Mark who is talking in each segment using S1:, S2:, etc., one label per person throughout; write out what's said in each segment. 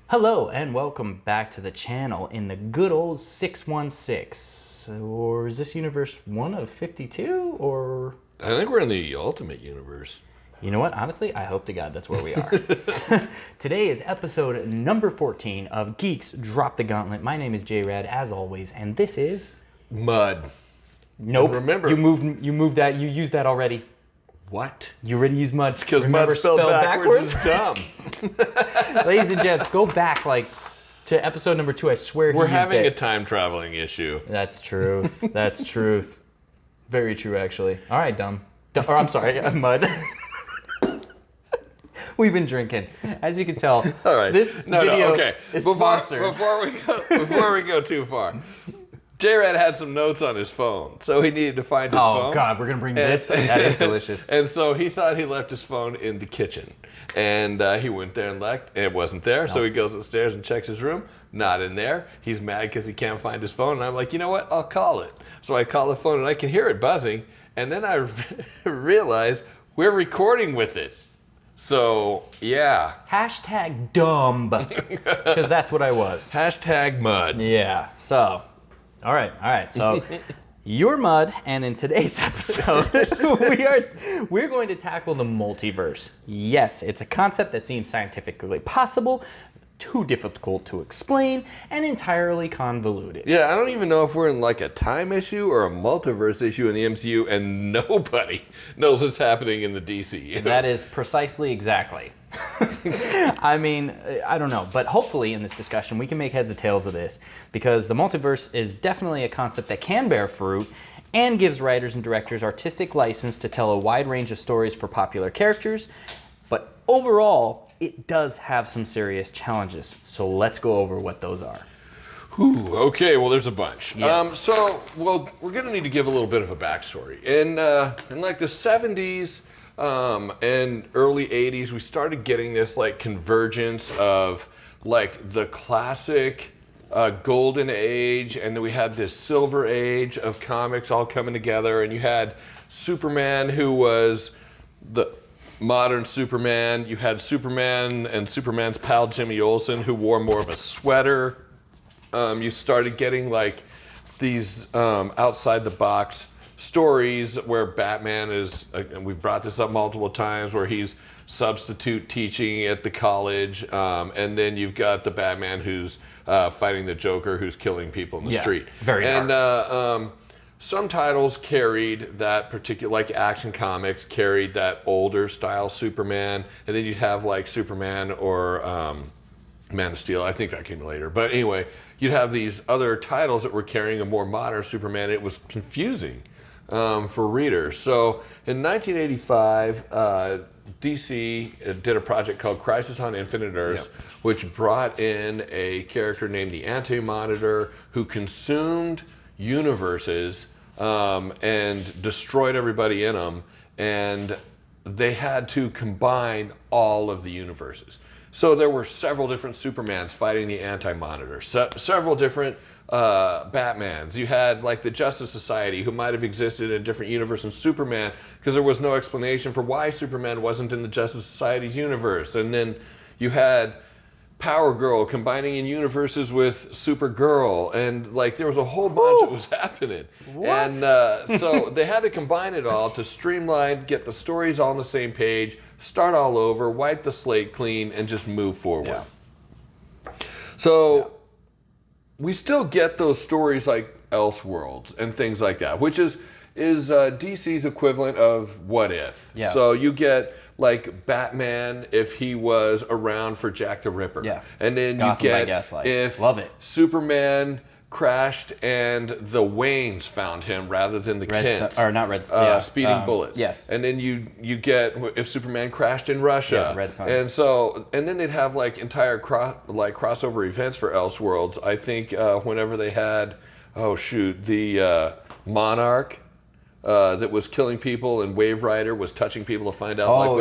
S1: Hello and welcome back to the channel in the good old 616. Or is this universe 1 of 52 or?
S2: I think we're in the ultimate universe.
S1: You know what? Honestly, I hope to God that's where we are. Today is episode number 14 of Geeks Drop the Gauntlet. My name is J-Rad as always, and this is...
S2: Mud.
S1: Nope.
S2: Remember.
S1: You moved that. You used that already.
S2: What?
S1: You already used mud.
S2: Because mud spelled backwards is dumb.
S1: Ladies and gents, go back to episode number 2. I swear
S2: We're
S1: he used
S2: having
S1: it.
S2: a time traveling issue.
S1: That's truth. That's truth. Very true, actually. All right, or I'm sorry, mud. We've been drinking. As you can tell,
S2: All right.
S1: this video
S2: okay.
S1: is sponsored.
S2: Before we go too far, J-Rad had some notes on his phone, so he needed to find his phone.
S1: Oh, God, we're going to bring this? That is delicious.
S2: And so he thought he left his phone in the kitchen. And he went there and it wasn't there, so he goes upstairs and checks his room. Not in there. He's mad because he can't find his phone. And I'm like, you know what? I'll call it. So I call the phone, and I can hear it buzzing. And then I realize we're recording with it. So, yeah.
S1: Hashtag dumb, because that's what I was.
S2: Hashtag mud.
S1: Yeah, so... All right. So, you're Mud, and in today's episode, we're going to tackle the multiverse. Yes, it's a concept that seems scientifically possible, too difficult to explain, and entirely convoluted.
S2: Yeah, I don't even know if we're in like a time issue or a multiverse issue in the MCU, and nobody knows what's happening in the DCU.
S1: That is precisely exactly. I mean, I don't know, but hopefully in this discussion we can make heads or tails of this, because the multiverse is definitely a concept that can bear fruit and gives writers and directors artistic license to tell a wide range of stories for popular characters, but overall it does have some serious challenges. So let's go over what those are.
S2: Okay, well, there's a bunch.
S1: Yes.
S2: We're going to need to give a little bit of a backstory. In like the 70s and early 80s, we started getting this like convergence of like the classic golden age, and then we had this silver age of comics all coming together, and you had Superman, who was the modern Superman. You had Superman and Superman's pal Jimmy Olsen, who wore more of a sweater. You started getting like these outside the box stories where Batman is, and we've brought this up multiple times, where he's substitute teaching at the college, and then you've got the Batman who's fighting the Joker, who's killing people in the street.
S1: Very dark.
S2: Some titles carried that particular, like Action Comics carried that older style Superman, and then you'd have like Superman or Man of Steel. I think that came later. But anyway, you'd have these other titles that were carrying a more modern Superman. It was confusing for readers. So in 1985, DC did a project called Crisis on Infinite Earths, which brought in a character named the Anti-Monitor, who consumed universes and destroyed everybody in them, and they had to combine all of the universes. So there were several different Supermans fighting the Anti-Monitor, several different Batmans. You had like the Justice Society, who might have existed in a different universe than Superman, because there was no explanation for why Superman wasn't in the Justice Society's universe. And then you had Power Girl combining in universes with Supergirl, and like there was a whole bunch that was happening.
S1: What?
S2: And so they had to combine it all to streamline, get the stories all on the same page, start all over, wipe the slate clean, and just move forward.
S1: Yeah.
S2: So we still get those stories like Elseworlds and things like that, which is DC's equivalent of What If.
S1: Yeah.
S2: So you get like Batman if he was around for Jack the Ripper.
S1: Yeah.
S2: And then
S1: Gotham
S2: you
S1: by
S2: get
S1: Gaslight.
S2: if
S1: Love it.
S2: Superman crashed and the Waynes found him rather than the Kents. Speeding Bullets.
S1: Yes.
S2: And then you get if Superman crashed in Russia.
S1: Yeah, Red Sun.
S2: And then they'd have like entire crossover events for Elseworlds. I think whenever they had the Monarch that was killing people, and Wave Rider was touching people to find out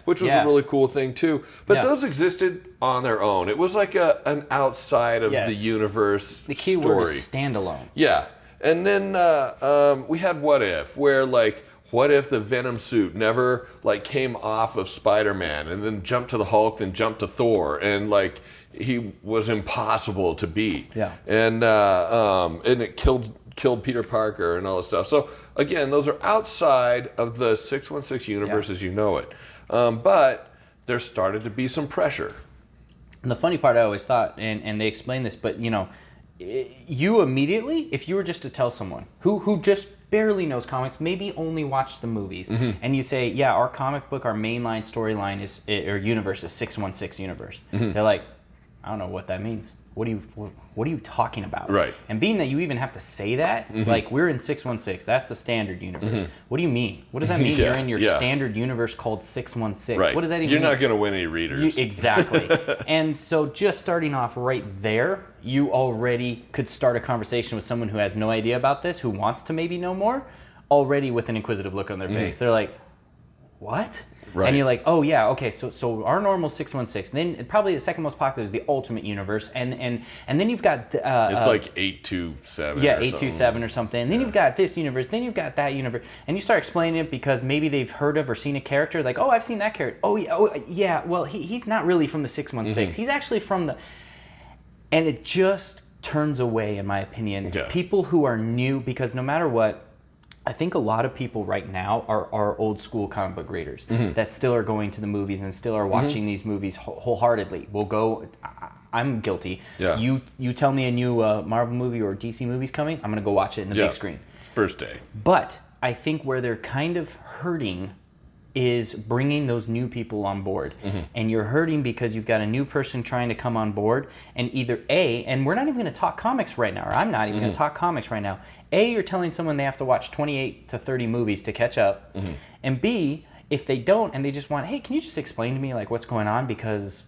S2: which was a really cool thing too. But those existed on their own. It was like an outside of the universe
S1: The key
S2: story.
S1: word is standalone.
S2: Yeah. And then we had What If, where like what if the Venom suit never like came off of Spider-Man and then jumped to the Hulk, then jumped to Thor, and like he was impossible to beat.
S1: Yeah.
S2: And it killed Peter Parker and all this stuff. So again, those are outside of the 616 universe as you know it. But there started to be some pressure.
S1: And the funny part, I always thought, and they explain this, but you know, you immediately, if you were just to tell someone who just barely knows comics, maybe only watched the movies, and you say, yeah, our comic book, our mainline storyline or universe is 616 universe. They're like, I don't know what that means. What are you talking about?
S2: Right.
S1: And being that you even have to say that, like we're in 616, that's the standard universe. What do you mean? What does that mean? You're in your standard universe called 616.
S2: Right.
S1: What does that even
S2: You're
S1: mean?
S2: not going to win any readers.
S1: Exactly. And so just starting off right there, you already could start a conversation with someone who has no idea about this, who wants to maybe know more, already with an inquisitive look on their face. They're like, what?
S2: Right.
S1: And you're like, oh yeah, okay, so our normal 616. Then probably the second most popular is the Ultimate Universe, and then you've got
S2: it's like 827.
S1: Yeah,
S2: or
S1: 827 or something. And then you've got this universe, then you've got that universe, and you start explaining it because maybe they've heard of or seen a character, like, oh, I've seen that character. Oh yeah, well he's not really from the 616. He's actually from the, and it just turns away, in my opinion, people who are new, because no matter what, I think a lot of people right now are old school comic book readers that still are going to the movies and still are watching these movies wholeheartedly. We'll go. I'm guilty.
S2: Yeah.
S1: You tell me a new Marvel movie or DC movie's coming, I'm gonna go watch it in the big screen.
S2: First day.
S1: But I think where they're kind of hurting is bringing those new people on board. And you're hurting because you've got a new person trying to come on board, and either A, and we're not even going to talk comics right now, or I'm not even going to talk comics right now. A, you're telling someone they have to watch 28 to 30 movies to catch up. And B, if they don't and they just want, hey, can you just explain to me like what's going on, because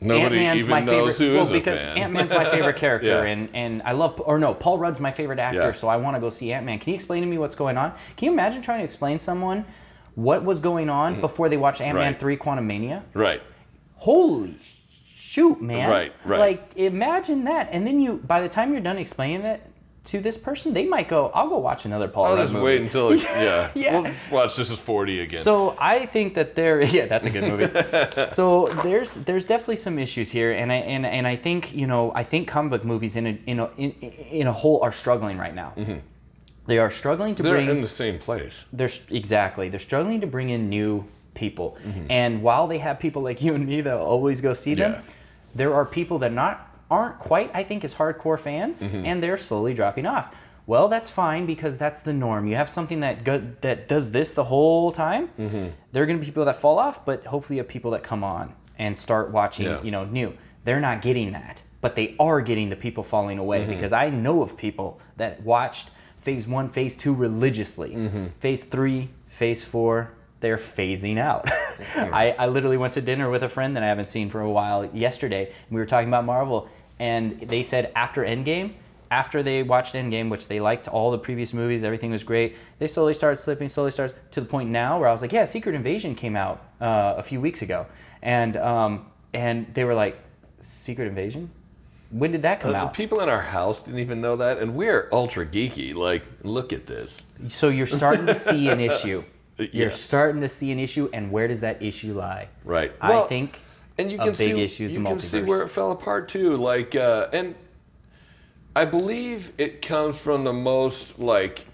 S2: nobody
S1: Ant-Man's
S2: even
S1: my
S2: knows
S1: favorite,
S2: who is
S1: because
S2: a fan.
S1: Ant-Man's my favorite character, and I love, or no, Paul Rudd's my favorite actor, so I want to go see Ant-Man. Can you explain to me what's going on? Can you imagine trying to explain someone what was going on before they watched Ant-Man 3 Quantumania?
S2: Right.
S1: Holy shoot, man.
S2: Right.
S1: Like, imagine that. And then by the time you're done explaining that to this person, they might go, I'll go watch another Paul Rudd movie.
S2: I'll just wait until, we'll watch This Is 40 again.
S1: So I think that that's a good movie. So there's definitely some issues here, and I think, I think comic book movies in a whole are struggling right now. They are struggling to bring...
S2: They're in the same place.
S1: They're struggling to bring in new people. And while they have people like you and me that always go see them, there are people that aren't quite, I think, as hardcore fans, and they're slowly dropping off. Well, that's fine, because that's the norm. You have something that does this the whole time, there are going to be people that fall off, but hopefully you have people that come on and start watching, new. They're not getting that, but they are getting the people falling away, because I know of people that watched Phase 1, Phase 2 religiously. Phase 3, Phase 4, they're phasing out. I literally went to dinner with a friend that I haven't seen for a while yesterday, and we were talking about Marvel, and they said after Endgame, after they watched Endgame, which they liked all the previous movies, everything was great, they slowly started slipping, to the point now where I was like, yeah, Secret Invasion came out a few weeks ago. And they were like, Secret Invasion? When did that come out?
S2: People in our house didn't even know that, and we're ultra geeky. Like, look at this.
S1: So you're starting to see an issue. You're starting to see an issue, and where does that issue lie?
S2: Right.
S1: I think
S2: and you can
S1: big issue is the multiverse.
S2: You can see where it fell apart too. Like, and I believe it comes from the most like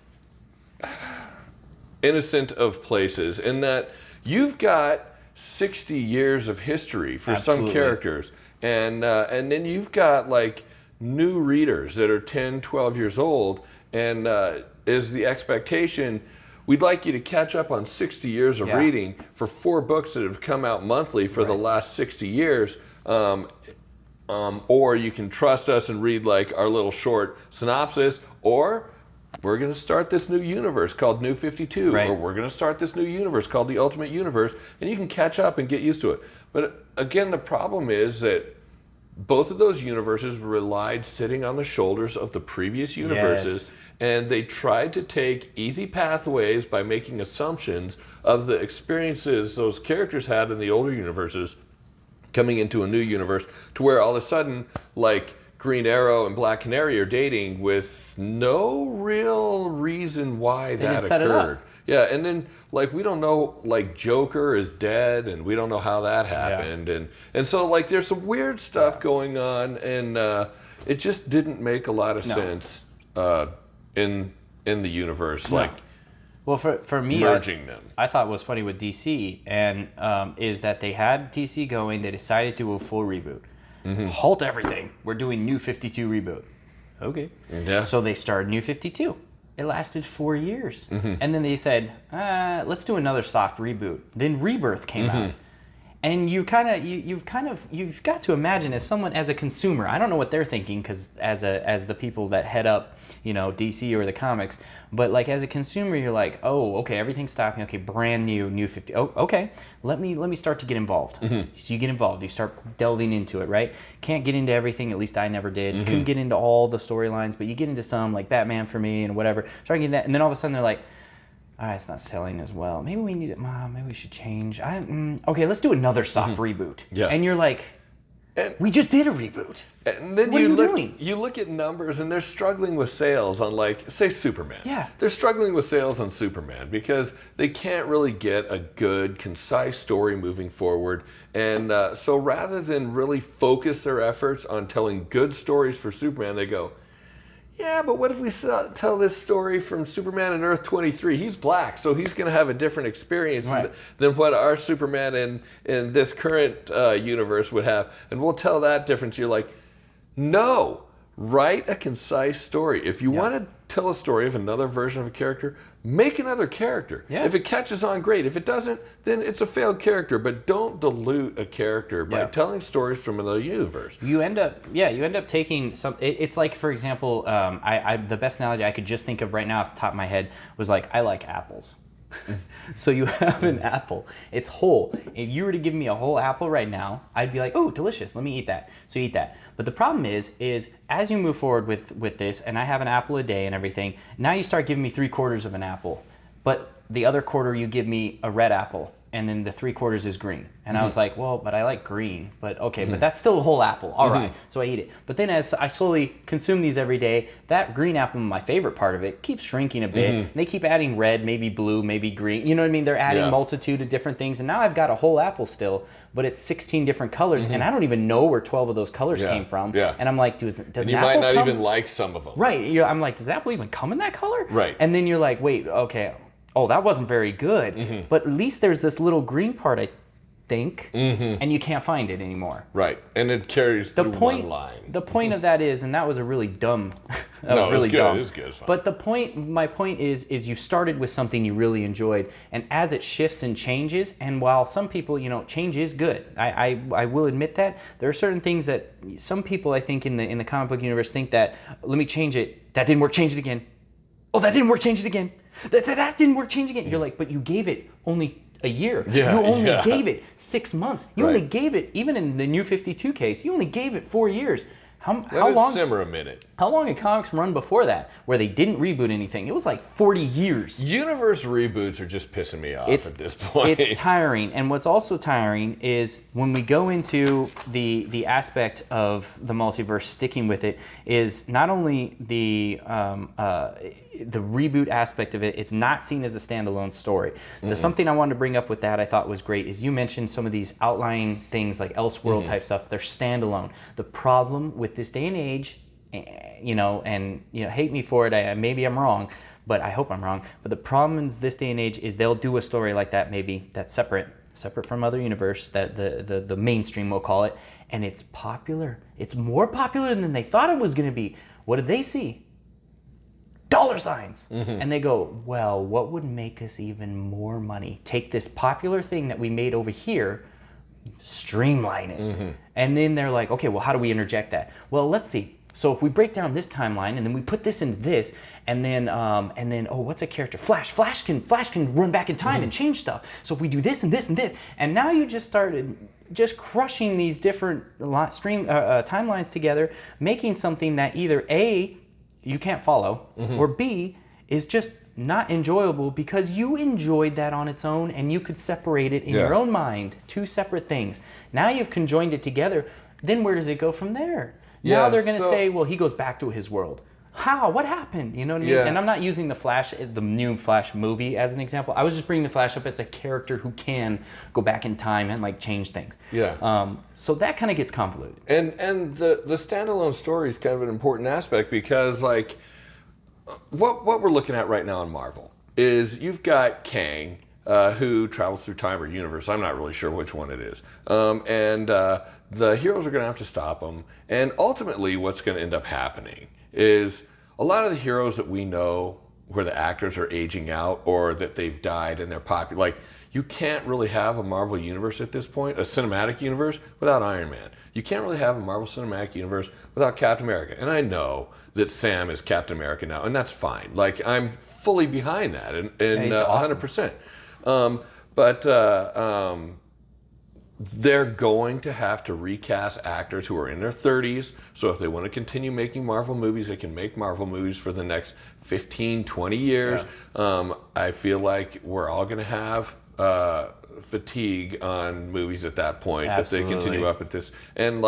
S2: innocent of places, in that you've got 60 years of history for some characters. And then you've got like new readers that are 10, 12 years old, and is the expectation, we'd like you to catch up on 60 years of reading for 4 books that have come out monthly for the last 60 years, or you can trust us and read like our little short synopsis, or we're going to start this new universe called New 52, or we're going to start this new universe called the Ultimate Universe, and you can catch up and get used to it. But again, the problem is that both of those universes relied sitting on the shoulders of the previous universes, and they tried to take easy pathways by making assumptions of the experiences those characters had in the older universes coming into a new universe, to where all of a sudden, like, Green Arrow and Black Canary are dating with no real reason why that occurred. Yeah, and then like we don't know, like Joker is dead, and we don't know how that happened, and so like there's some weird stuff going on, and it just didn't make a lot of sense in the universe, like.
S1: Well, for me,
S2: merging them.
S1: I thought what was funny with DC and is that they had DC going. They decided to do a full reboot. Halt everything. We're doing New 52 reboot. Okay.
S2: Yeah.
S1: So they started New 52. It lasted 4 years, and then they said, "Let's do another soft reboot." Then Rebirth came out, and you've got to imagine as a consumer. I don't know what they're thinking because as the people that head up, DC or the comics, but like as a consumer, you're like, oh, okay, everything's stopping. Okay, brand new 50. Oh, okay, let me start to get involved. So you get involved. You start delving into it, right? Can't get into everything. At least I never did. Couldn't get into all the storylines, but you get into some, like Batman for me and whatever. Start getting that, and then all of a sudden they're like, all right, it's not selling as well. Maybe we need it. Maybe we should change. Okay, let's do another soft reboot.
S2: Yeah.
S1: And you're like, we just did a reboot.
S2: And then
S1: what are you doing?
S2: You look at numbers, and they're struggling with sales on, like, say, Superman.
S1: Yeah.
S2: They're struggling with sales on Superman because they can't really get a good, concise story moving forward. And so rather than really focus their efforts on telling good stories for Superman, they go, yeah, but what if we tell this story from Superman in Earth 23? He's black, so he's going to have a different experience than what our Superman in this current universe would have. And we'll tell that difference. You're like, no, write a concise story. If you want to tell a story of another version of a character, make another character. Yeah. If it catches on, great. If it doesn't, then it's a failed character. But don't dilute a character by telling stories from another universe.
S1: You end up taking some. It's like, for example, the best analogy I could just think of right now off the top of my head was like, I like apples. So you have an apple. It's whole. If you were to give me a whole apple right now, I'd be like, oh, delicious. Let me eat that. So you eat that. But the problem is as you move forward with this, and I have an apple a day and everything, now you start giving me 3/4 of an apple. But the other quarter you give me a red apple, and then the 3/4 is green. And I was like, well, but I like green. But okay, but that's still a whole apple. All right. So I eat it. But then as I slowly consume these every day, that green apple, my favorite part of it, keeps shrinking a bit. And they keep adding red, maybe blue, maybe green. You know what I mean? They're adding multitude of different things. And now I've got a whole apple still, but it's 16 different colors. And I don't even know where 12 of those colors came from. Yeah. And I'm like, does an apple
S2: you might not even like some of them.
S1: Right. I'm like, does apple even come in that color?
S2: Right.
S1: And then you're like, wait, okay. Oh, that wasn't very good. But at least there's this little green part, I think, and you can't find it anymore.
S2: Right, and it carries through one line.
S1: The point of that is, and that was a really dumb.
S2: It was good. It was good. It's fine.
S1: But my point is, you started with something you really enjoyed, and as it shifts and changes, and while some people, change is good. I will admit that there are certain things that some people, I think, in the comic book universe think that, let me change it. That didn't work. Change it again. Oh, that didn't work. Change it again. That didn't work. Change again. You're like, but you gave it only a year. You only gave it 6 months. You only gave it, even in the New 52 case, you only gave it 4 years. How long?
S2: Simmer a minute.
S1: How long had comics run before that, where they didn't reboot anything? It was like 40 years.
S2: Universe reboots are just pissing me off at this point.
S1: It's tiring, and what's also tiring is when we go into the aspect of the multiverse, sticking with it, is not only the reboot aspect of it. It's not seen as a standalone story. Something I wanted to bring up with that I thought was great is you mentioned some of these outlying things like Elseworld type stuff. They're standalone. The problem with this day and age, hate me for it. Maybe I'm wrong, but I hope I'm wrong. But the problem in this day and age is they'll do a story like that, maybe that's separate from other universe, that the mainstream will call it, and it's popular. It's more popular than they thought it was going to be. What did they see? Dollar signs. And they go, well, what would make us even more money? Take this popular thing that we made over here, streamline it. And then they're like, okay, well, how do we interject that? Well, let's see. So if we break down this timeline and then we put this into this, and then what's a character? Flash can run back in time and change stuff. So if we do this and this and this, and now you just started just crushing these different timelines together, making something that either A, you can't follow, or B, is just not enjoyable because you enjoyed that on its own and you could separate it in your own mind, two separate things. Now you've conjoined it together, then where does it go from there? Now they're going to say, well, he goes back to his world. how? What happened? You know what I mean?
S2: Yeah.
S1: And I'm not using the new Flash movie as an example. I was just bringing the Flash up as a character who can go back in time and like change things.
S2: Yeah.
S1: So that kind of gets convoluted.
S2: And the standalone story is kind of an important aspect because like what we're looking at right now in Marvel is you've got Kang who travels through time or universe. I'm not really sure which one it is. And the heroes are going to have to stop him. And ultimately what's going to end up happening is a lot of the heroes that we know where the actors are aging out or that they've died and they're popular, like you can't really have a Marvel universe at this point, a cinematic universe, without Iron Man. You can't really have a Marvel cinematic universe without Captain America. And I know that Sam is Captain America now, and that's fine. Like I'm fully behind that, and
S1: awesome.
S2: 100%. They're going to have to recast actors who are in their 30s. So if they want to continue making Marvel movies, they can make Marvel movies for the next 15, 20 years. Yeah. I feel like we're all going to have fatigue on movies at that point.
S1: Absolutely.
S2: That they continue up at this. And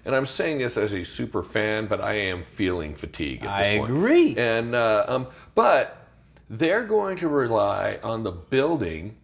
S2: I'm saying this as a super fan, but I am feeling fatigue at this point.
S1: I agree.
S2: And but they're going to rely on the building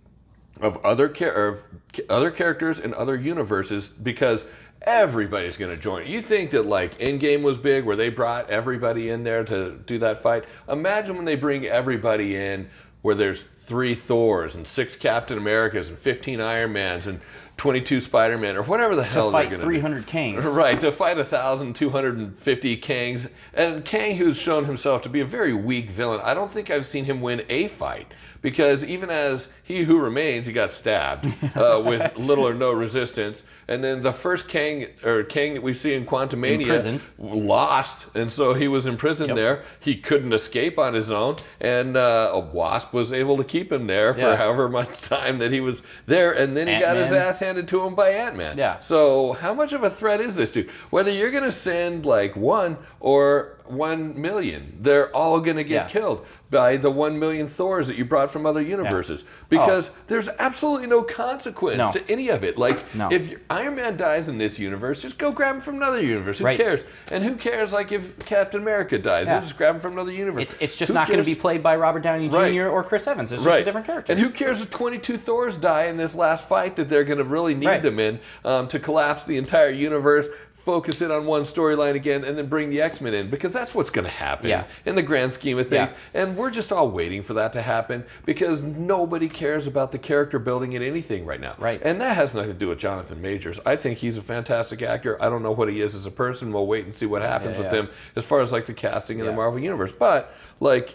S2: of other characters in other universes because everybody's going to join. You think that like Endgame was big where they brought everybody in there to do that fight? Imagine when they bring everybody in where there's 3 Thors and 6 Captain Americas and 15 Iron Mans and 22 Spider-Man or whatever the hell they're going to do.
S1: To fight 300 Kangs.
S2: Right, to fight 1,250 Kangs. And Kang, who's shown himself to be a very weak villain, I don't think I've seen him win a fight. Because even as He Who Remains, he got stabbed with little or no resistance. And then the first Kang that we see in Quantumania lost. And so he was imprisoned there. He couldn't escape on his own. And a Wasp was able to keep him there for however much time that he was there. And then he got his ass handed to him by Ant-Man.
S1: Yeah.
S2: So how much of a threat is this dude? Whether you're going to send like 1 or 1 million, they're all going to get killed by the 1 million Thors that you brought from other universes. Because there's absolutely no consequence to any of it. Like, if Iron Man dies in this universe, just go grab him from another universe. Who cares? And who cares, like, if Captain America dies? They'll just grab him from another universe.
S1: It's just not going to be played by Robert Downey Jr. or Chris Evans. It's just a different character.
S2: And who cares if 22 Thors die in this last fight that they're going to really need them in to collapse the entire universe, focus it on one storyline again, and then bring the X-Men in, because that's what's going to happen in the grand scheme of things. And we're just all waiting for that to happen because nobody cares about the character building in anything right now. And that has nothing to do with Jonathan Majors. I think he's a fantastic actor. I don't know what he is as a person. We'll wait and see what happens with him as far as like the casting in the Marvel Universe. But like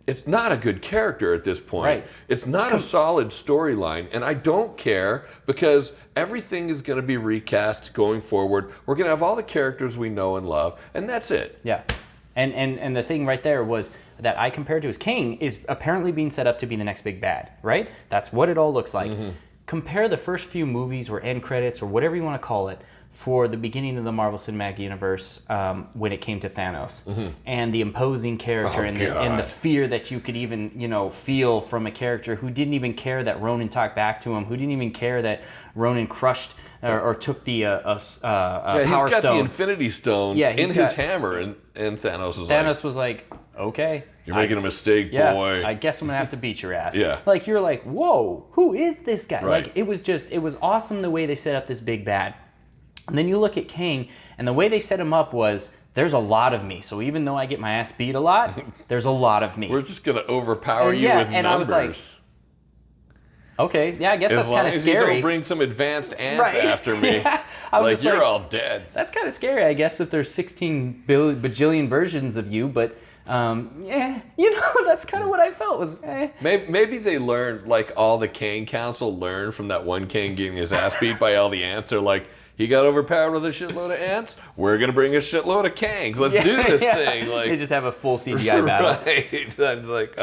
S2: it's not a good character at this point. It's not a solid storyline, and I don't care because everything is going to be recast going forward. We're going to have all the characters we know and love, and that's it.
S1: Yeah. And the thing right there was that I compared to as King is apparently being set up to be the next big bad, right? That's what it all looks like. Compare the first few movies or end credits or whatever you want to call it for the beginning of the Marvel Cinematic Universe when it came to Thanos and the imposing character and the fear that you could even feel from a character who didn't even care that Ronan talked back to him, who didn't even care that Ronan crushed or took the Power Stone.
S2: He's got the Infinity Stone in his hammer, and Thanos
S1: was like, okay.
S2: You're making a mistake, boy.
S1: I guess I'm going to have to beat your ass.
S2: Like,
S1: you're like, whoa, who is this guy? Like, it was awesome the way they set up this big bad. And then you look at Kang, and the way they set him up was, there's a lot of me. So even though I get my ass beat a lot, there's a lot of me.
S2: We're just going to overpower you with numbers.
S1: I was like, okay, I guess that's kind of scary.
S2: As long as you don't bring some advanced ants after me, like you're all dead.
S1: That's kind of scary, I guess, if there's 16 bajillion versions of you, but that's kind of what I felt was.
S2: Maybe they learned, like all the Kang Council learned from that one Kang getting his ass beat by all the ants. They're like, he got overpowered with a shitload of ants. We're gonna bring a shitload of Kangs. Let's do this thing. Like,
S1: they just have a full CGI battle.
S2: Right. I'm like,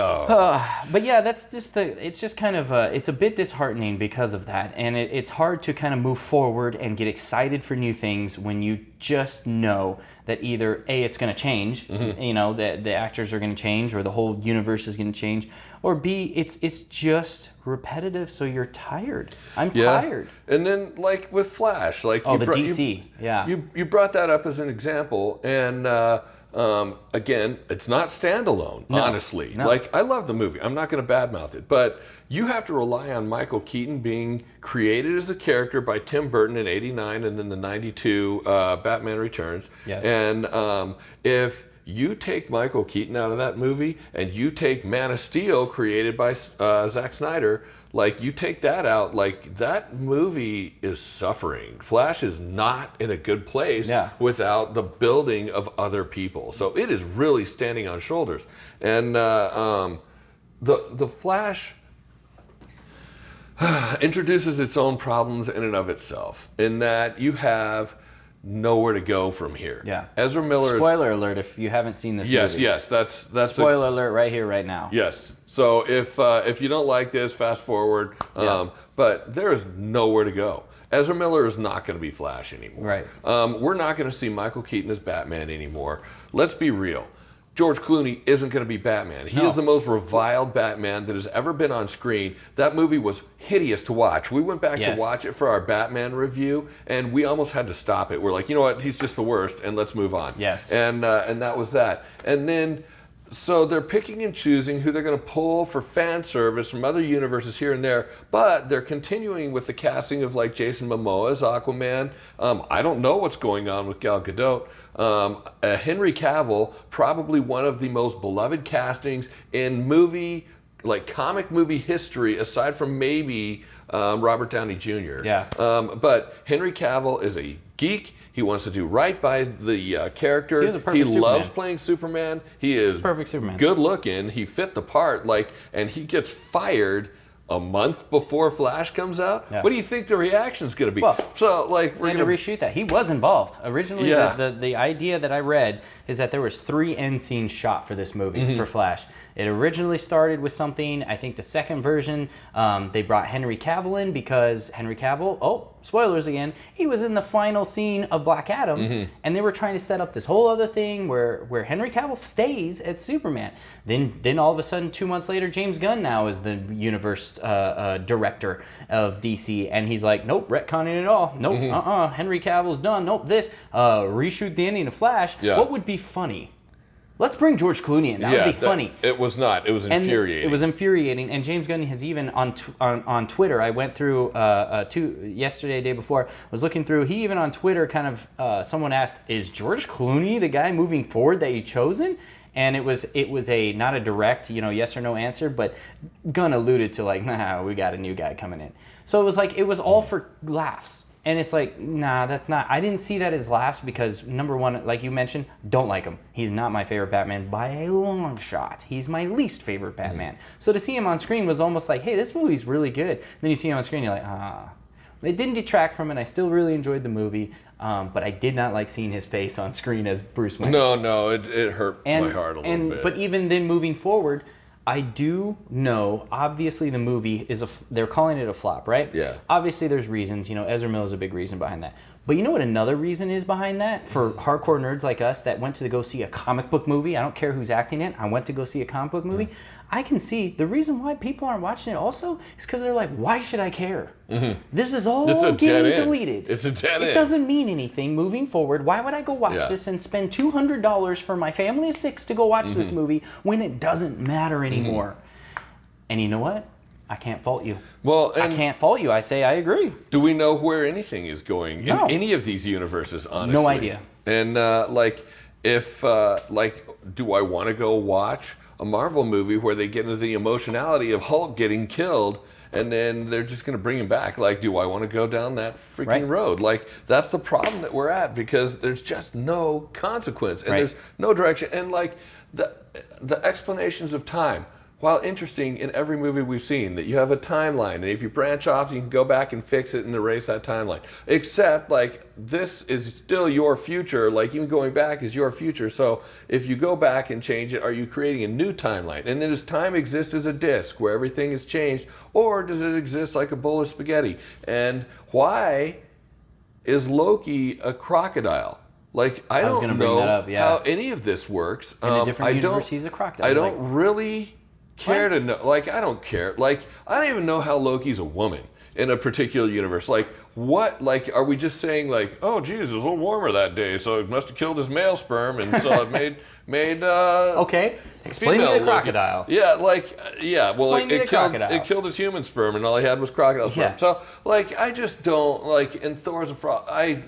S1: but yeah, that's just it's just kind of it's a bit disheartening because of that, and it's hard to kind of move forward and get excited for new things when you just know that either A, it's going to change, the actors are going to change, or the whole universe is going to change, or B, it's just repetitive, so you're tired. I'm tired.
S2: And then, like with Flash, like
S1: the DC,
S2: you brought that up as an example, and again, it's not standalone, honestly.
S1: No.
S2: Like, I love the movie. I'm not going to badmouth it. But you have to rely on Michael Keaton being created as a character by Tim Burton in 89 and then the 92 Batman Returns.
S1: Yes.
S2: And if you take Michael Keaton out of that movie and you take Man of Steel, created by Zack Snyder, like, you take that out, like, that movie is suffering. Flash is not in a good place without the building of other people. So it is really standing on shoulders. And the Flash introduces its own problems in and of itself, in that you have nowhere to go from here.
S1: Yeah.
S2: Ezra Miller.
S1: Spoiler alert if you haven't seen this movie.
S2: Yes, that's
S1: spoiler alert right here, right now.
S2: Yes. So if you don't like this, fast forward. But there's nowhere to go. Ezra Miller is not going to be Flash anymore.
S1: Right.
S2: We're not going to see Michael Keaton as Batman anymore. Let's be real. George Clooney isn't going to be Batman. He is the most reviled Batman that has ever been on screen. That movie was hideous to watch. We went back to watch it for our Batman review, and we almost had to stop it. We're like, you know what? He's just the worst, and let's move on.
S1: Yes.
S2: And that was that. And then, so they're picking and choosing who they're going to pull for fan service from other universes here and there, but they're continuing with the casting of, like, Jason Momoa as Aquaman. I don't know what's going on with Gal Gadot. Henry Cavill, probably one of the most beloved castings in movie, like comic movie history, aside from maybe Robert Downey Jr.
S1: Yeah.
S2: But Henry Cavill is a geek. He wants to do right by the character.
S1: He
S2: loves playing Superman. He is
S1: perfect Superman.
S2: Good looking. He fit the part. Like, and he gets fired a month before Flash comes out.
S1: Yeah.
S2: What do you think the reaction's going to be?
S1: Well,
S2: so, like, we're
S1: going to reshoot that. He was involved originally. The idea that I read is that there was 3 end scenes shot for this movie for Flash. It originally started with something, I think the second version, they brought Henry Cavill in because Henry Cavill, spoilers again, he was in the final scene of Black Adam, and they were trying to set up this whole other thing where Henry Cavill stays as Superman. Then all of a sudden, 2 months later, James Gunn now is the universe director of DC, and he's like, nope, retconning it all. Nope, Henry Cavill's done. Nope, reshoot the ending of Flash.
S2: Yeah.
S1: What would be funny? Let's bring George Clooney in. That would be funny.
S2: It was not. It was infuriating.
S1: It was infuriating. And James Gunn has even on Twitter. I went through yesterday, day before. Was looking through. He even on Twitter kind of someone asked, "Is George Clooney the guy moving forward that he chosen?" And it was a not a direct yes or no answer, but Gunn alluded to like, nah, we got a new guy coming in. So it was like it was all for laughs. And it's like, nah, that's not. I didn't see that as laughs because, number one, like you mentioned, don't like him. He's not my favorite Batman by a long shot. He's my least favorite Batman. So to see him on screen was almost like, hey, this movie's really good. Then you see him on screen, you're like, ah. It didn't detract from it. I still really enjoyed the movie, but I did not like seeing his face on screen as Bruce Wayne.
S2: No, it hurt my heart a little bit.
S1: But even then, moving forward, I do know, obviously the movie they're calling it a flop, right?
S2: Yeah.
S1: Obviously there's reasons, Ezra Miller's a big reason behind that. But you know what another reason is behind that? For hardcore nerds like us that went to go see a comic book movie, I don't care who's acting it, I went to go see a comic book movie, I can see the reason why people aren't watching it also is because they're like, why should I care? This is all getting deleted.
S2: It's a dead end.
S1: It doesn't mean anything moving forward. Why would I go watch this and spend $200 for my family of 6 to go watch this movie when it doesn't matter anymore? And you know what? I can't fault you.
S2: Well,
S1: I can't fault you. I say I agree.
S2: Do we know where anything is going in any of these universes, honestly?
S1: No idea.
S2: And do I want to go watch a Marvel movie where they get into the emotionality of Hulk getting killed and then they're just going to bring him back? Like, do I want to go down that freaking road? Like, that's the problem that we're at because there's just no consequence and there's no direction. And like the explanations of time, while interesting in every movie we've seen, that you have a timeline, and if you branch off, you can go back and fix it and erase that timeline. Except, like, this is still your future. Like, even going back is your future. So if you go back and change it, are you creating a new timeline? And then does time exist as a disc where everything is changed, or does it exist like a bowl of spaghetti? And why is Loki a crocodile? Like, I don't know how any of this works.
S1: In a different universe, he's a crocodile.
S2: I don't really care to know. Like, I don't care. Like, I don't even know how Loki's a woman in a particular universe. Like, what? Like, are we just saying like, oh, geez, it was a little warmer that day, so it must have killed his male sperm, and so it made
S1: Okay, explain me the crocodile.
S2: Yeah, like, yeah. Well,
S1: it
S2: killed his human sperm, and all he had was crocodile sperm.
S1: Yeah.
S2: So, like, I just don't like. And Thor's a fraud.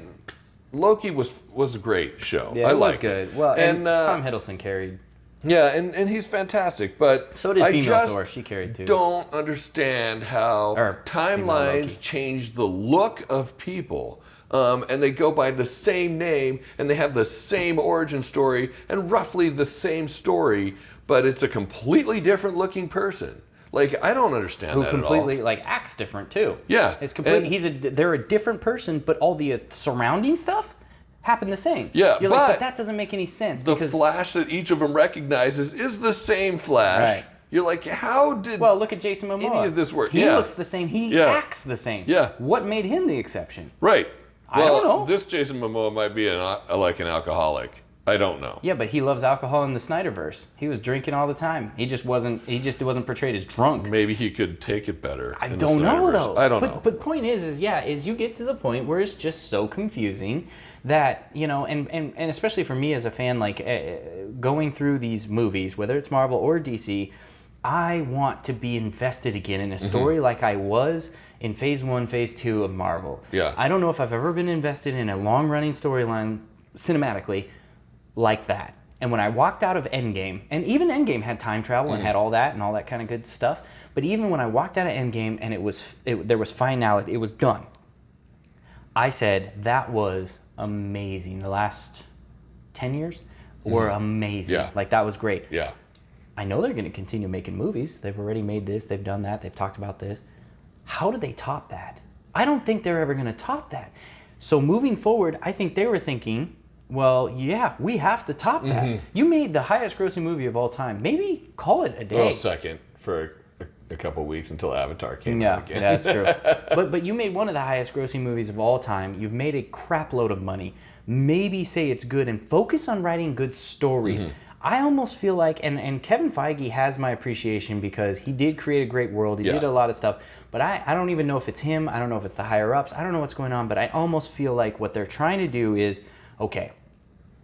S2: Loki was a great show.
S1: Yeah,
S2: I
S1: it was
S2: liked
S1: good.
S2: it.
S1: Well, and Tom Hiddleston carried.
S2: Yeah, and he's fantastic, but
S1: So did
S2: I
S1: female
S2: just
S1: Thor. She carried too.
S2: don't understand how
S1: Or female
S2: timelines
S1: Loki.
S2: change the look of people. And they go by the same name, and they have the same origin story, and roughly the same story, but it's a completely different looking person. Like, I don't understand
S1: Who
S2: that
S1: completely
S2: at all.
S1: like acts different too.
S2: Yeah,
S1: It's complete.
S2: and-
S1: They're a different person, but all the surrounding stuff happened the same.
S2: Yeah,
S1: You're like,
S2: but
S1: that doesn't make any sense.
S2: The
S1: because,
S2: Flash that each of them recognizes is the same Flash.
S1: Right.
S2: You're like, how did
S1: well, look at Jason Momoa.
S2: any of this work?
S1: He
S2: Yeah.
S1: looks the same. He
S2: Yeah.
S1: acts the same.
S2: Yeah.
S1: What made him the exception?
S2: Right.
S1: I
S2: Well,
S1: don't know.
S2: this Jason Momoa might be like an alcoholic. I don't know.
S1: Yeah, but he loves alcohol in the Snyderverse. He was drinking all the time. He just wasn't portrayed as drunk.
S2: Maybe he could take it better.
S1: I
S2: in the
S1: don't know
S2: Snyderverse.
S1: though.
S2: I don't know.
S1: But point is you get to the point where it's just so confusing that, you know, and especially for me as a fan, like going through these movies, whether it's Marvel or DC, I want to be invested again in a story like I was in Phase 1, Phase 2 of Marvel.
S2: Yeah.
S1: I don't know if I've ever been invested in a long-running storyline cinematically like that. And when I walked out of Endgame, and even Endgame had time travel and had all that kind of good stuff, but even when I walked out of Endgame and there was finality, it was done, I said, that was amazing. The last 10 years were amazing.
S2: Yeah.
S1: Like, that was great.
S2: Yeah.
S1: I know they're going to continue making movies. They've already made this. They've done that. They've talked about this. How do they top that? I don't think they're ever going to top that. So moving forward, I think they were thinking, well, yeah, we have to top that. You made the highest grossing movie of all time. Maybe call it a day.
S2: Well, second for a couple weeks until Avatar came out again.
S1: Yeah, that's true. But you made one of the highest grossing movies of all time. You've made a crap load of money. Maybe say it's good and focus on writing good stories. I almost feel like, and Kevin Feige has my appreciation because he did create a great world. He did a lot of stuff. But I don't even know if it's him. I don't know if it's the higher ups. I don't know what's going on. But I almost feel like what they're trying to do is, okay,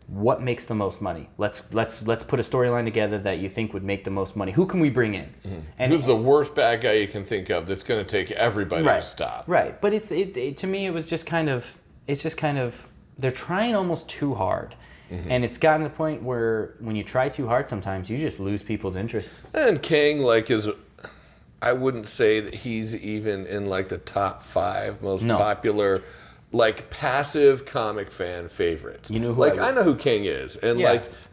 S1: what makes the most money? Let's put a storyline together that you think would make the most money. Who can we bring in? And
S2: Who's the worst bad guy you can think of that's going to take everybody to stop?
S1: Right. But it to me it was just kind of they're trying almost too hard. And it's gotten to the point where when you try too hard sometimes you just lose people's interest.
S2: And Kang, like, I wouldn't say that he's even in like the top 5 most popular, like, passive comic fan favorites.
S1: You know who
S2: I know who Kang is, and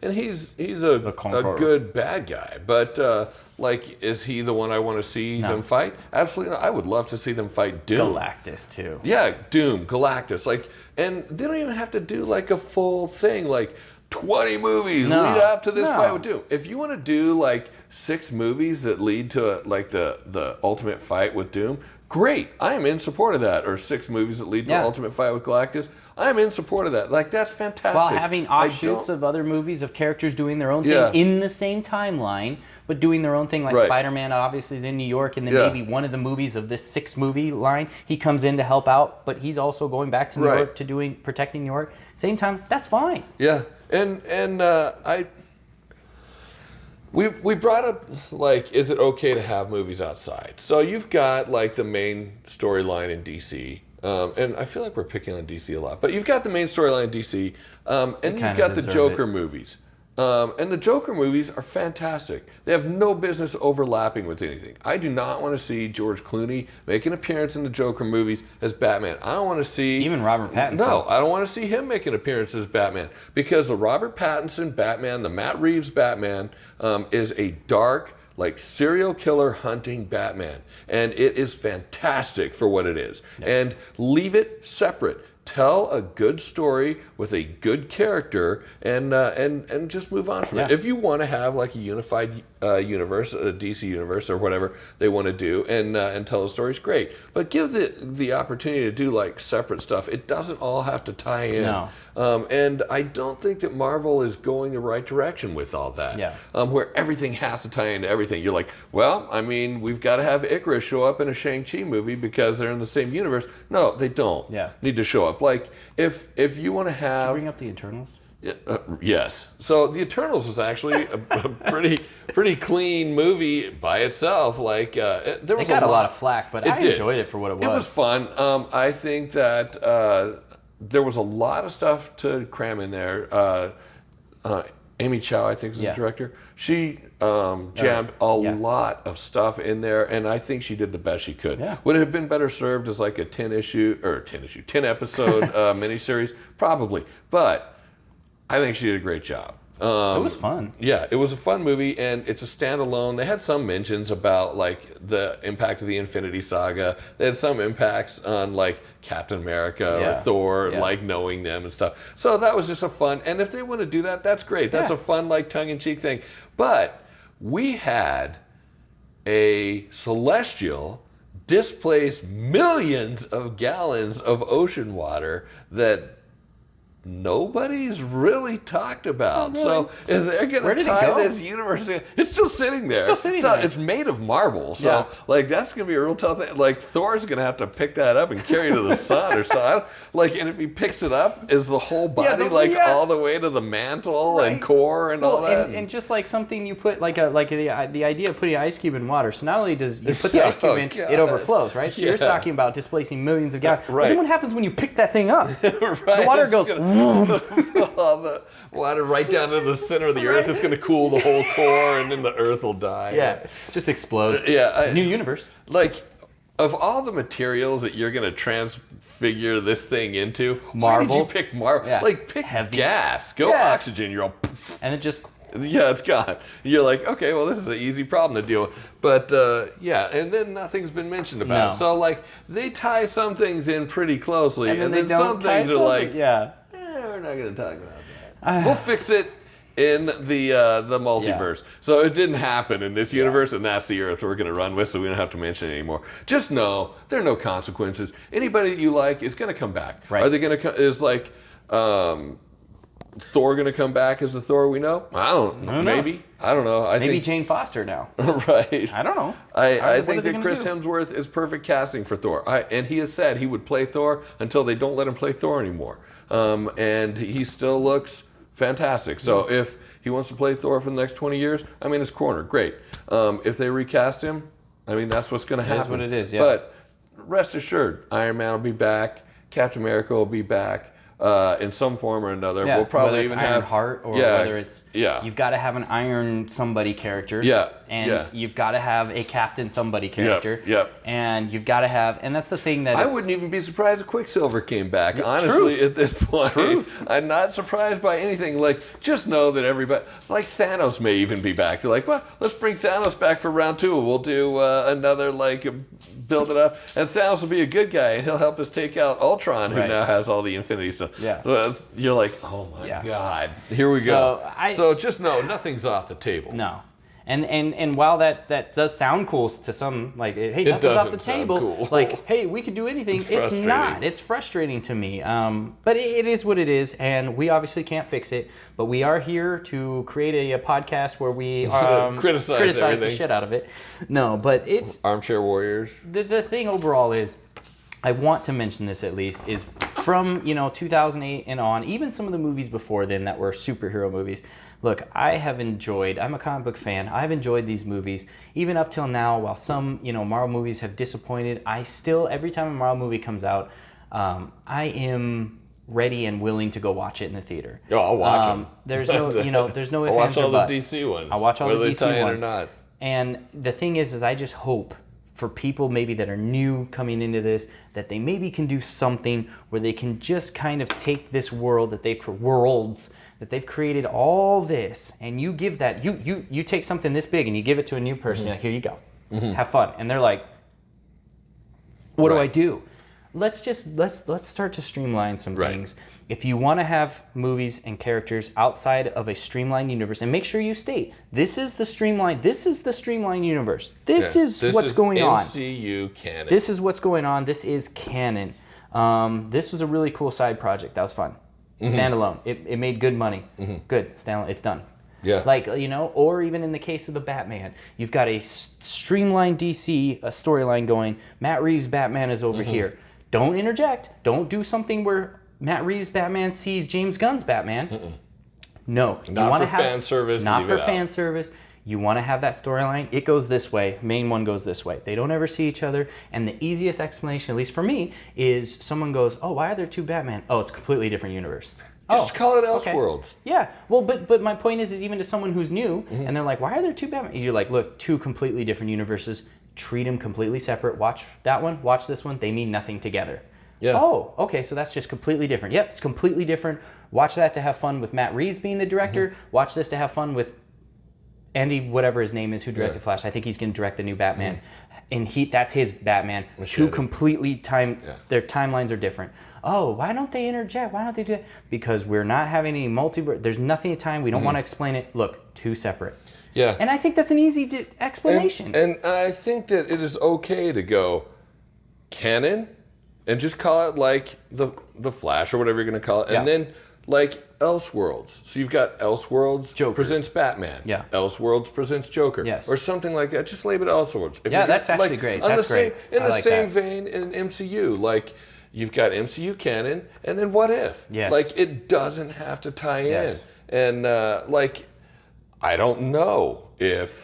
S2: he's a good bad guy. But like, is he the one I want to see them fight? Absolutely not. I would love to see them fight Doom.
S1: Galactus too.
S2: Yeah, Doom, Galactus, like, and they don't even have to do like a full thing, like 20 movies lead up to this fight with Doom. If you want to do like 6 movies that lead to like the ultimate fight with Doom, great. I am in support of that. Or 6 movies that lead to the ultimate fight with Galactus. I'm in support of that. Like, that's fantastic.
S1: While having offshoots of other movies of characters doing their own thing in the same timeline, but doing their own thing. Like Spider-Man obviously is in New York, and then maybe one of the movies of this 6-movie line, he comes in to help out, but he's also going back to New York to protecting New York. Same time, that's fine.
S2: Yeah, and we brought up, like, is it okay to have movies outside? So you've got like the main storyline in DC. And I feel like we're picking on DC a lot, but you've got the main storyline in DC, and you've got the Joker movies. And the Joker movies are fantastic. They have no business overlapping with anything. I do not want to see George Clooney make an appearance in the Joker movies as Batman. I don't want to see...
S1: Even Robert Pattinson.
S2: No, I don't want to see him make an appearance as Batman. Because the Robert Pattinson Batman, the Matt Reeves Batman, is a dark, like, serial killer hunting Batman. And it is fantastic for what it is. And leave it separate. Tell a good story with a good character and just move on from it. If you want to have like a unified universe, DC universe, or whatever they want to do, and tell the stories, great. But give the opportunity to do like separate stuff. It doesn't all have to tie in.
S1: No.
S2: And I don't think that Marvel is going the right direction with all that.
S1: Yeah.
S2: Where everything has to tie into everything. You're like, well, I mean, we've got to have Icarus show up in a Shang-Chi movie because they're in the same universe. No, they don't need to show up. Like, if you want to have...
S1: Did you bring up the Eternals?
S2: Yes. So the Eternals was actually a pretty clean movie by itself. Like there was
S1: it got a lot of flack, but I enjoyed it for what it was.
S2: It was fun. I think that there was a lot of stuff to cram in there. Amy Chow, I think, is the director. She jammed a lot of stuff in there, and I think she did the best she could.
S1: Yeah.
S2: Would it have been better served as like a 10 episode miniseries? Probably, but I think she did a great job.
S1: It was fun.
S2: Yeah, it was a fun movie, and it's a standalone. They had some mentions about like the impact of the Infinity Saga. They had some impacts on like Captain America or Thor, like knowing them and stuff. So that was just a fun. And if they want to do that, that's great. That's a fun like tongue-in-cheek thing. But we had a Celestial displace millions of gallons of ocean water that nobody's really talked about.
S1: Really?
S2: So if they're going to tie this universe in, it's still sitting there. It's made of marble. So like that's going to be a real tough thing. Like Thor's going to have to pick that up and carry it to the sun or something. Like, and if he picks it up, is the whole body all the way to the mantle and core and all that?
S1: And just like something you put the idea of putting an ice cube in water. So not only does you put the ice cube in, it overflows, right? So you're talking about displacing millions of gallons. But then what happens when you pick that thing up? The water goes all
S2: the water right down to the center of the earth. It's going to cool the whole core, and then the earth will die.
S1: Yeah, just explodes. New universe.
S2: Like, of all the materials that you're going to transfigure this thing into,
S1: marble.
S2: Why did you pick marble?
S1: Yeah.
S2: Like, pick
S1: heavy
S2: gas. Go oxygen. You're all...
S1: And it just...
S2: Yeah, it's gone. You're like, okay, well, this is an easy problem to deal with. But, and then nothing's been mentioned about it. So, like, they tie some things in pretty closely, and then some things are like, we're not going to talk about that. We'll fix it in the multiverse. So it didn't happen in this universe, and that's the Earth we're going to run with, so we don't have to mention it anymore. Just know there are no consequences. Anybody that you like is going to come back.
S1: Right.
S2: Are they going to come? Is like Thor going to come back as the Thor we know? I don't know. Maybe. I don't know.
S1: Maybe think Jane Foster now.
S2: Right.
S1: I don't know.
S2: I think that Chris Hemsworth is perfect casting for Thor. And he has said he would play Thor until they don't let him play Thor anymore. And he still looks fantastic. So if he wants to play Thor for the next 20 years, I'm in his corner. Great. If they recast him, I mean, that's what's going to happen.
S1: That's what it is,
S2: But rest assured, Iron Man will be back. Captain America will be back. In some form or another. We'll probably even
S1: Iron
S2: have
S1: Heart or whether it's you've got to have an Iron somebody character. You've got to have a Captain somebody character. And you've got to have, and that's the thing that
S2: I wouldn't even be surprised if Quicksilver came back, honestly, at this point. I'm not surprised by anything. Like, just know that everybody, like Thanos may even be back. They're like, well, let's bring Thanos back for round 2. We'll do another, like, build it up. And Thanos will be a good guy, and he'll help us take out Ultron, who now has all the Infinity stuff. You're like, oh my God, here we go. So just know, nothing's off the table.
S1: No. And while that does sound cool to some, like, hey, nothing's off the table.
S2: Cool.
S1: Like, hey, we could do anything. It's not. It's frustrating to me. But it is what it is, and we obviously can't fix it. But we are here to create a podcast where we criticize the shit out of it. No, but it's
S2: Armchair Warriors.
S1: The thing overall is, I want to mention this at least, is from 2008 and on, even some of the movies before then that were superhero movies. Look, I'm a comic book fan. I've enjoyed these movies. Even up till now, while some, Marvel movies have disappointed, I still, every time a Marvel movie comes out, I am ready and willing to go watch it in the theater.
S2: Oh, I'll watch them.
S1: There's no, there's no ifs,
S2: I'll
S1: ands, or buts.
S2: watch all the DC ones.
S1: I'll watch all the DC ones.
S2: Or not.
S1: And the thing is I just hope for people maybe that are new coming into this, that they maybe can do something where they can just kind of take this world that they've created all this, and you give that, you take something this big and you give it to a new person, you're like, here you go, have fun. And they're like, what do I do? let's start to streamline some
S2: Right.
S1: things. If you want to have movies and characters outside of a streamlined universe, and make sure you state this is the streamlined universe. This is what's going on.
S2: MCU canon.
S1: This is what's going on. This is canon. This was a really cool side project. That was fun. Standalone. It made good money. Good. Standalone. It's done.
S2: Yeah.
S1: Like, or even in the case of the Batman, you've got a streamlined DC storyline going. Matt Reeves' Batman is over here. Don't interject. Don't do something where Matt Reeves' Batman sees James Gunn's Batman. No.
S2: Not for fan service.
S1: Not for fan service. You want to have that storyline. It goes this way. Main one goes this way. They don't ever see each other. And the easiest explanation, at least for me, is someone goes, "Oh, why are there two Batman?" Oh, it's a completely different universe.
S2: Just call it
S1: okay.
S2: Elseworlds.
S1: Yeah. Well, but my point is even to someone who's new, and they're like, "Why are there two Batman?" You're like, "Look, two completely different universes. Treat them completely separate. Watch that one. Watch this one. They mean nothing together."
S2: Yeah.
S1: Oh, okay. So that's just completely different. Yep, it's completely different. Watch that to have fun with Matt Reeves being the director. Watch this to have fun with Andy, whatever his name is, who directed Flash. I think he's going to direct the new Batman. And that's his Batman. Two completely their timelines are different. Oh, why don't they interject? Why don't they do that? Because we're not having any multiverse. There's nothing in time. We don't want to explain it. Look, two separate.
S2: Yeah.
S1: And I think that's an easy explanation.
S2: And I think that it is okay to go canon and just call it like the Flash or whatever you're going to call it. And then like Elseworlds. So you've got Elseworlds presents Batman.
S1: Yeah.
S2: Elseworlds presents Joker.
S1: Yes.
S2: Or something like that. Just label it Elseworlds.
S1: That's actually great. That's great.
S2: In the same vein in MCU, like you've got MCU canon and then What If.
S1: Yes.
S2: Like it doesn't have to tie
S1: Yes.
S2: in. And like I don't know if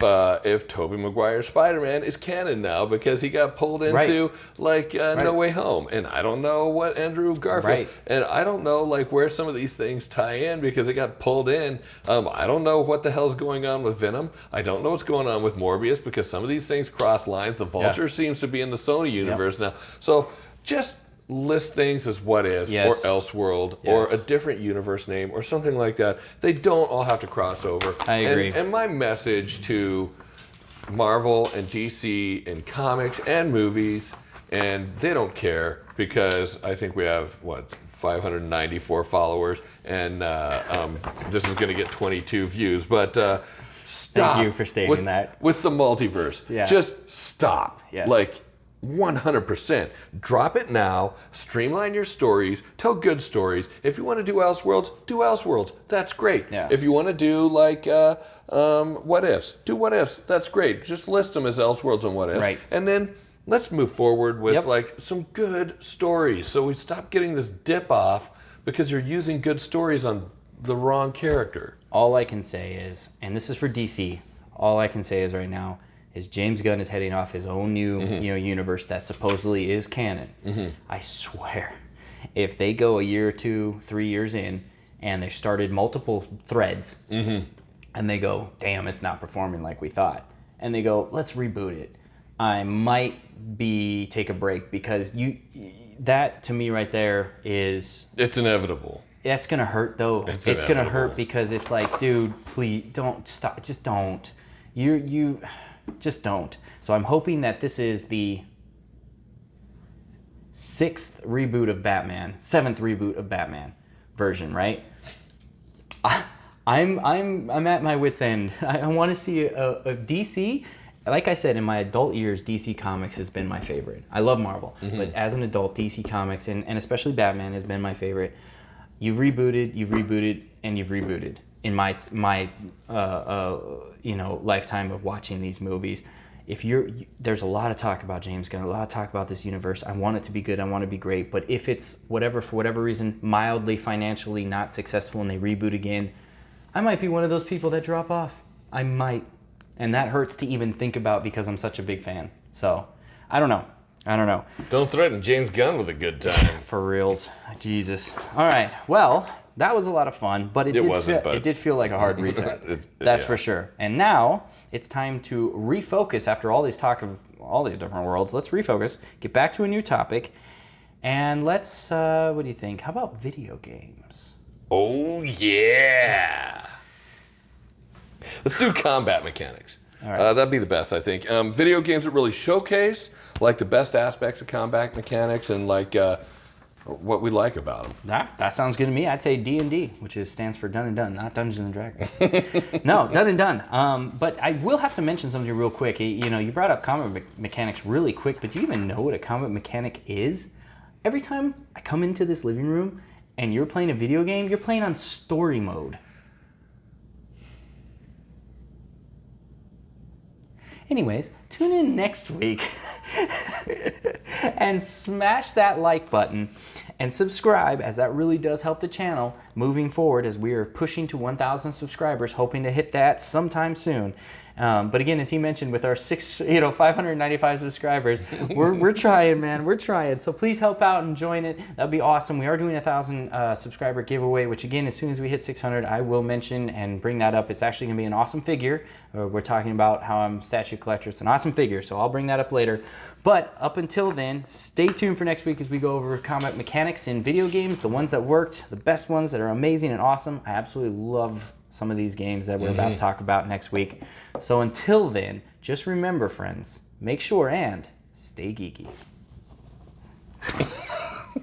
S2: Tobey Maguire's Spider-Man is canon now because he got pulled into No Way Home, and I don't know what Andrew Garfield, and I don't know like where some of these things tie in because it got pulled in. I don't know what the hell's going on with Venom. I don't know what's going on with Morbius because some of these things cross lines. The Vulture seems to be in the Sony universe now, so just list things as What If or Elseworld or a different universe name or something like that. They don't all have to cross over.
S1: I agree.
S2: And my message to Marvel and DC and comics and movies, and they don't care because I think we have, 594 followers, and this is going to get 22 views, but stop.
S1: Thank you for stating that.
S2: With the multiverse.
S1: Yeah.
S2: Just stop.
S1: Yes.
S2: Like, 100%. Drop it now. Streamline your stories. Tell good stories. If you want to do Elseworlds, do Elseworlds. That's great.
S1: Yeah.
S2: If you want to do like What Ifs, do What Ifs. That's great. Just list them as Elseworlds and What Ifs.
S1: Right.
S2: And then let's move forward with like some good stories. So we stop getting this dip off because you're using good stories on the wrong character.
S1: All I can say is, and this is for DC, all I can say is right now, is James Gunn is heading off his own new universe that supposedly is canon. I swear, if they go a year or 2, 3 years in, and they started multiple threads, and they go, damn, it's not performing like we thought, and they go, let's reboot it, I might take a break because that to me right there is...
S2: It's inevitable.
S1: That's going to hurt though. It's going to hurt because it's like, dude, please don't stop. Just don't. You just don't. So I'm hoping that this is the 6th reboot of Batman, 7th reboot of Batman version, right? I'm at my wit's end. I want to see a DC. Like I said, in my adult years, DC Comics has been my favorite. I love Marvel, but as an adult, DC Comics and especially Batman has been my favorite. You've rebooted, and you've rebooted in my lifetime of watching these movies. There's a lot of talk about James Gunn, a lot of talk about this universe. I want it to be good, I want it to be great, but if it's for whatever reason, mildly financially not successful and they reboot again, I might be one of those people that drop off. I might. And that hurts to even think about because I'm such a big fan. So, I don't know.
S2: Don't threaten James Gunn with a good time.
S1: For reals. Jesus. All right. Well, that was a lot of fun, but it did feel like a hard reset. That's for sure. And now it's time to refocus after all these talk of all these different worlds. Let's refocus, get back to a new topic, and let's, what do you think? How about video games?
S2: Oh, yeah. Let's do combat mechanics.
S1: right.
S2: That'd be the best, I think. Video games that really showcase like the best aspects of combat mechanics and like what we like about them.
S1: That sounds good to me. I'd say D&D, which stands for Done and Done, not Dungeons and Dragons. No, Done and Done. But I will have to mention something real quick. You brought up combat mechanics really quick, but do you even know what a combat mechanic is? Every time I come into this living room and you're playing a video game, you're playing on story mode. Anyways, tune in next week and smash that like button and subscribe, as that really does help the channel moving forward as we are pushing to 1,000 subscribers, hoping to hit that sometime soon. But again, as he mentioned, with our 595 subscribers, we're trying, man. We're trying. So please help out and join it. That'd be awesome. We are doing a 1,000 subscriber giveaway, which again, as soon as we hit 600, I will mention and bring that up. It's actually going to be an awesome figure. We're talking about how I'm a statue collector. It's an awesome figure, so I'll bring that up later. But up until then, stay tuned for next week as we go over combat mechanics in video games, the ones that worked, the best ones that are amazing and awesome. I absolutely love some of these games that we're about to talk about next week. So until then, just remember, friends, make sure and stay geeky.